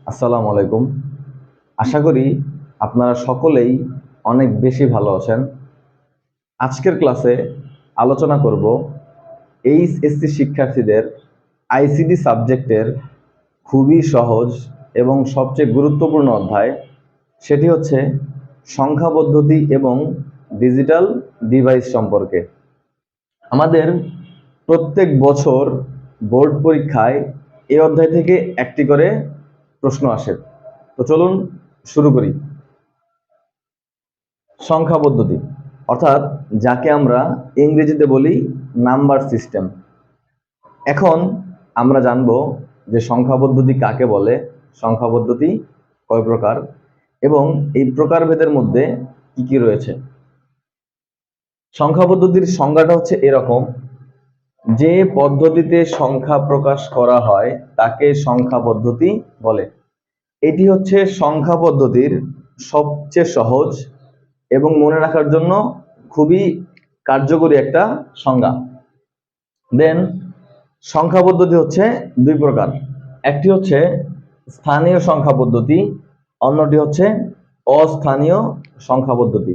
আসসালামু আলাইকুম। আশা করি আপনারা সকলেই অনেক বেশি ভালো আছেন। আজকের ক্লাসে আলোচনা করব এইচএসসি শিক্ষার্থীদের আইসিটি সাবজেক্টের খুবই সহজ এবং সবচেয়ে গুরুত্বপূর্ণ অধ্যায়, সেটি হচ্ছে সংখ্যা পদ্ধতি এবং ডিজিটাল ডিভাইস সম্পর্কে। আমাদের প্রত্যেক বছর বোর্ড পরীক্ষায় এই অধ্যায় থেকে একটি করে প্রশ্ন আসে। তো চলুন শুরু করি। সংখ্যা পদ্ধতি অর্থাৎ যাকে আমরা ইংরেজিতে বলি নাম্বার সিস্টেম। এখন আমরা জানব যে সংখ্যা পদ্ধতি কাকে বলে, সংখ্যা পদ্ধতি কয় প্রকার এবং এই প্রকারভেদের মধ্যে কি কি রয়েছে। সংখ্যা পদ্ধতির সংজ্ঞাটা হচ্ছে এরকম: যে পদ্ধতিতে সংখ্যা প্রকাশ করা হয় তাকে সংখ্যা পদ্ধতি বলে। এটি হচ্ছে সংখ্যা পদ্ধতির সবচেয়ে সহজ এবং মনে রাখার জন্য খুবই কার্যকরী একটা সংজ্ঞা। দেন সংখ্যা পদ্ধতি হচ্ছে দুই প্রকার, একটি হচ্ছে স্থানীয় সংখ্যা পদ্ধতি, অন্যটি হচ্ছে অস্থানীয় সংখ্যা পদ্ধতি।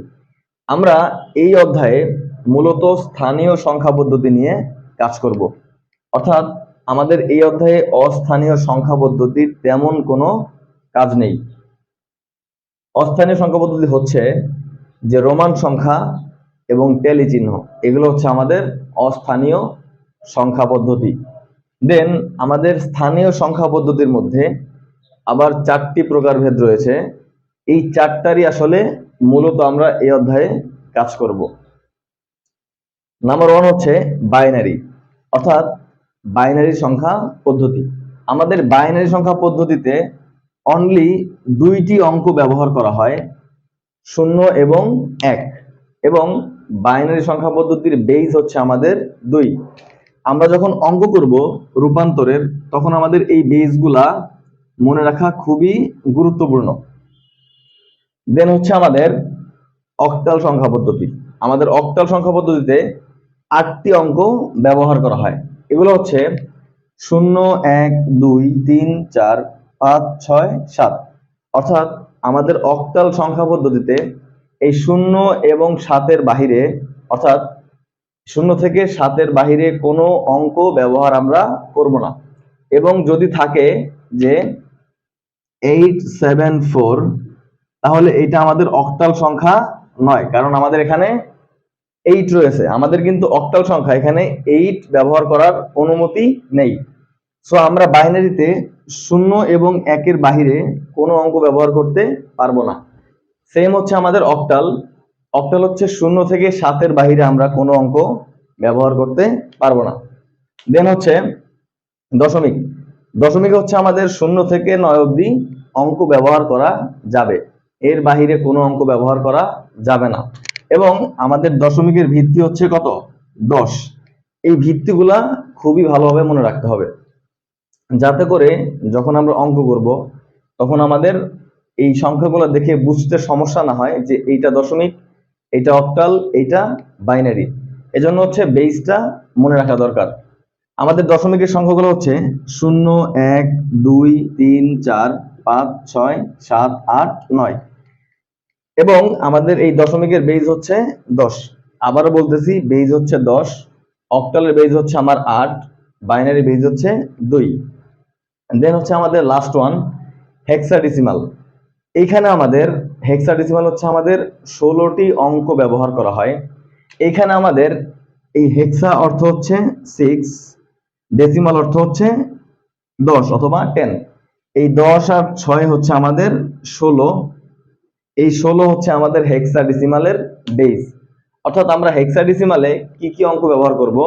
আমরা এই অধ্যায়ে মূলত স্থানীয় সংখ্যা পদ্ধতি নিয়ে কাজ করব, অর্থাৎ আমাদের এই অধ্যায়ে অস্থানীয় সংখ্যা পদ্ধতির তেমন কোনো কাজ নেই। অস্থানীয় সংখ্যা পদ্ধতি হচ্ছে যে রোমান সংখ্যা এবং টেলি চিহ্ন, এগুলো হচ্ছে আমাদের অস্থানীয় সংখ্যা পদ্ধতি। দেন আমাদের স্থানীয় সংখ্যা পদ্ধতির মধ্যে আবার চারটি প্রকারভেদ রয়েছে। এই চারটারই আসলে মূলত আমরা এই অধ্যায়ে কাজ করব। নাম্বার ওয়ান হচ্ছে বাইনারি, অর্থাৎ বাইনারি সংখ্যা পদ্ধতি। আমাদের বাইনারি সংখ্যা পদ্ধতিতে অনলি দুইটি অঙ্ক ব্যবহার করা হয়, 0 এবং 1, এবং বাইনারি সংখ্যা পদ্ধতির বেস হচ্ছে আমাদের 2। আমরা যখন অঙ্ক করব রূপান্তরের, তখন আমাদের এই বেসগুলা মনে রাখা খুবই গুরুত্বপূর্ণ। দেন হচ্ছে আমাদের অক্টাল সংখ্যা পদ্ধতি। আমাদের অক্টাল সংখ্যা পদ্ধতিতে 8টি অঙ্ক ব্যবহার করা হয়। এগুলো হচ্ছে 0, 1, 2, 3, 4, 5, 6, 7। অর্থাৎ আমাদের অক্টাল সংখ্যা পদ্ধতিতে এই 0 এবং 7-এর বাহিরে, অর্থাৎ 0 থেকে 7-এর বাহিরে কোনো অঙ্ক ব্যবহার আমরা করব না। এবং যদি থাকে যে 874, তাহলে এটা আমাদের অক্টাল সংখ্যা নয়, কারণ আমাদের এখানে 8 রয়েছে। আমাদের কিন্তু অক্টাল সংখ্যা এখানে 8 ব্যবহার করার অনুমতি নেই। সো আমরা বাইনারিতে 0 এবং 1-এর বাহিরে কোনো অঙ্ক ব্যবহার করতে পারবো না। সেম হচ্ছে আমাদের অক্টাল। অক্টাল হচ্ছে 0 থেকে 7-এর বাহিরে আমরা কোনো অঙ্ক ব্যবহার করতে পারবো না। দেন হচ্ছে দশমিক। দশমিক হচ্ছে আমাদের 0 থেকে 9 অবধি অঙ্ক ব্যবহার করা যাবে, এর বাহিরে কোনো অঙ্ক ব্যবহার করা যাবে না। এবং আমাদের দশমিকের ভিত্তি হচ্ছে কত? 10। এই ভিত্তিগুলা খুবই ভালোভাবে মনে রাখতে হবে, যাতে করে যখন আমরা অঙ্ক করব তখন আমাদের এই সংখ্যাগুলো দেখে বুঝতে সমস্যা না হয় যে এইটা দশমিক, এইটা অক্টাল, এইটা বাইনারি। এজন্য হচ্ছে বেসটা মনে রাখা দরকার। আমাদের দশমিকের সংখ্যাগুলো হচ্ছে 0, 1, 2, 3, 4, 5, 6, 7, 8, 9। এবং আমাদের এই দশমিকের বেজ হচ্ছে 10। আবারও বলতেছি, বেজ হচ্ছে 10, অক্টালের বেজ হচ্ছে আমার 8, বাইনারি বেজ হচ্ছে 2। দেন হচ্ছে আমাদের লাস্ট ওয়ান হেক্সাডেসিমাল। এইখানে আমাদের হেক্সাডেসিমাল হচ্ছে আমাদের 16টি অঙ্ক ব্যবহার করা হয়। এইখানে আমাদের এই হেক্সা অর্থ হচ্ছে 6, ডেসিমাল অর্থ হচ্ছে 10 অথবা 10। এই 10 আর 6 হচ্ছে আমাদের 16। এই 16 হচ্ছে আমাদের হেক্সাডেসিমালের বেস। অর্থাৎ আমরা হেক্সাডেসিমালে কি কি অঙ্ক ব্যবহার করব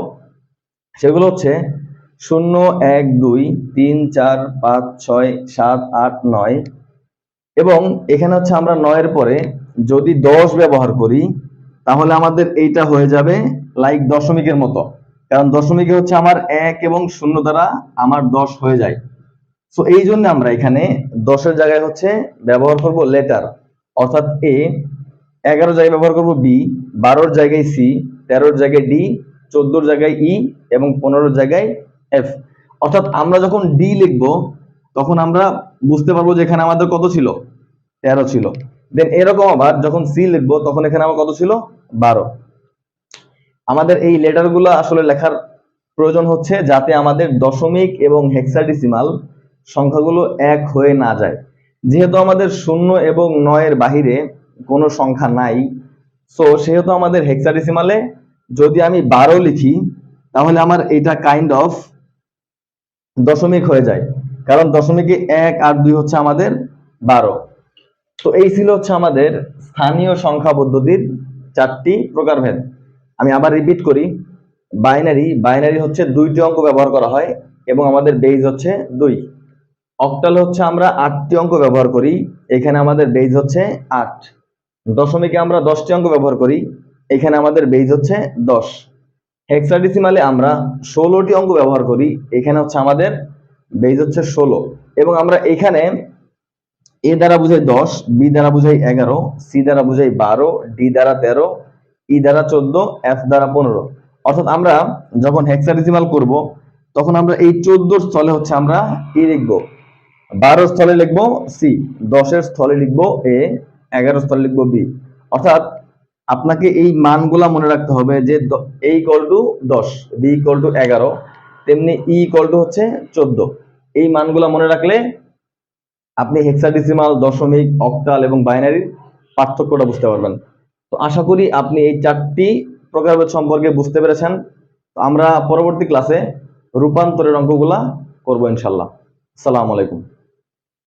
সেগুলো হচ্ছে 0, 1, 2, 3, 4, 5, 6, 7, 8, 9। এবং এখানে হচ্ছে আমরা 9-এর পরে যদি 10 ব্যবহার করি তাহলে আমাদের এইটা হয়ে যাবে লাইক দশমিকের মতো, কারণ দশমিকে হচ্ছে আমার 1 এবং 0 দ্বারা আমার 10 হয়ে যায়। সো এই জন্য আমরা এখানে 10-এর জায়গায় হচ্ছে ব্যবহার করব লেটার, অর্থাৎ এ। 11-এর জায়গায় ব্যবহার করব বি, 12-এর জায়গায় সি, 13-এর জায়গায় ডি, 14-এর জায়গায় ই এবং 15-এর জায়গায় এফ। অর্থাৎ আমরা যখন ডি লিখব তখন আমরা বুঝতে পারবো যে এখানে আমাদের কত ছিল, 13 ছিল। দেন এরকম আবার যখন সি লিখবো তখন এখানে আমার কত ছিল, 12। আমাদের এই লেটারগুলো আসলে লেখার প্রয়োজন হচ্ছে যাতে আমাদের দশমিক এবং হেক্সাডেসিমাল সংখ্যাগুলো এক হয়ে না যায়। যেহেতু আমাদের 0 এবং 9 এর বাহিরে কোনো সংখ্যা নাই, সো সেহেতু আমাদের হেক্সাডেসিমালে যদি আমি 12 লিখি তাহলে আমার এটা কাইন্ড অফ দশমিক হয়ে যায়, কারণ দশমিকে 1 আর 2 হচ্ছে আমাদের 12। তো এই ছিল হচ্ছে আমাদের স্থানীয় সংখ্যা পদ্ধতির 4টি প্রকারভেদ। আমি আবার রিপিট করি, বাইনারি হচ্ছে 2টি অঙ্ক ব্যবহার করা হয় এবং আমাদের বেজ হচ্ছে 2। অক্টাল হচ্ছে আমরা 8টি অঙ্ক ব্যবহার করি, এখানে আমাদের বেজ হচ্ছে 8। দশমিকে আমরা 10টি অঙ্ক ব্যবহার করি, এখানে আমাদের বেজ হচ্ছে 10। হেক্সাডেসিমালে আমরা 16টি অঙ্ক ব্যবহার করি, এখানে হচ্ছে আমাদের বেজ হচ্ছে 16। এবং আমরা এখানে এ দ্বারা বুঝাই 10, বি দ্বারা বুঝাই 11, সি দ্বারা বুঝাই 12, ডি দ্বারা 13, ই দ্বারা 14, এফ দ্বারা 15। অর্থাৎ আমরা যখন হেক্সাডেসিমাল করব তখন আমরা এই 14 স্থলে হচ্ছে আমরা ই লিখব, 12 স্থলে লিখব সি, 10 স্থলে লিখব এ, 11 স্থলে লিখব বি। অর্থাৎ আপনাকে এই মানগুলা মনে রাখতে হবে যে A equal to 10, B equal to 11, তেমনি ই ইকুয়াল টু হচ্ছে 14। এই মানগুলা মনে রাখলে আপনি হেক্সাডেসিমাল, দশমিক, অক্টাল এবং বাইনারির পার্থক্যটা বুঝতে পারবেন। তো আশা করি আপনি এই 4টি প্রকারভেদ সম্পর্কে বুঝতে পেরেছেন। তো আমরা পরবর্তী ক্লাসে রূপান্তরের অঙ্কগুলা করবো ইনশাল্লাহ। আসসালামু আলাইকুম।